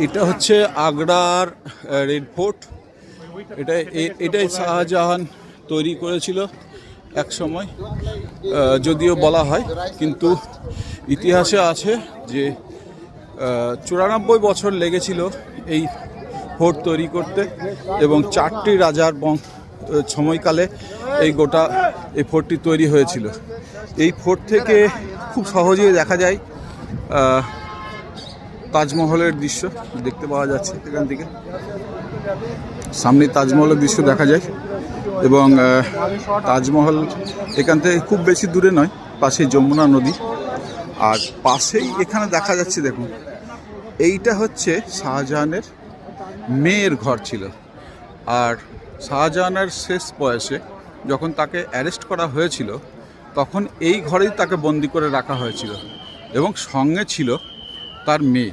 এটা হচ্ছে আগ্রার রেড ফোর্ট। এটাই শাহজাহান তৈরি করেছিল এক সময়, যদিও বলা হয়, কিন্তু ইতিহাসে আছে যে 94 বছর লেগেছিল এই ফোর্ট তৈরি করতে, এবং 4টি রাজার সময়কালে এই ফোর্টটি তৈরি হয়েছিল। এই ফোর্ট থেকে খুব সহজেই দেখা যায় তাজমহলের দৃশ্য দেখতে পাওয়া যাচ্ছে। এখান থেকে সামনে তাজমহলের দৃশ্য দেখা যায়, এবং তাজমহল এখান থেকে খুব বেশি দূরে নয়, পাশেই যমুনা নদী। আর পাশেই এখানে দেখা যাচ্ছে, দেখুন, এইটা হচ্ছে শাহজাহানের মেয়ের ঘর ছিল। আর শাহজাহানের শেষ বয়সে যখন তাকে অ্যারেস্ট করা হয়েছিল, তখন এই ঘরেই তাকে বন্দি করে রাখা হয়েছিল, এবং সঙ্গে ছিল তার মেয়ে।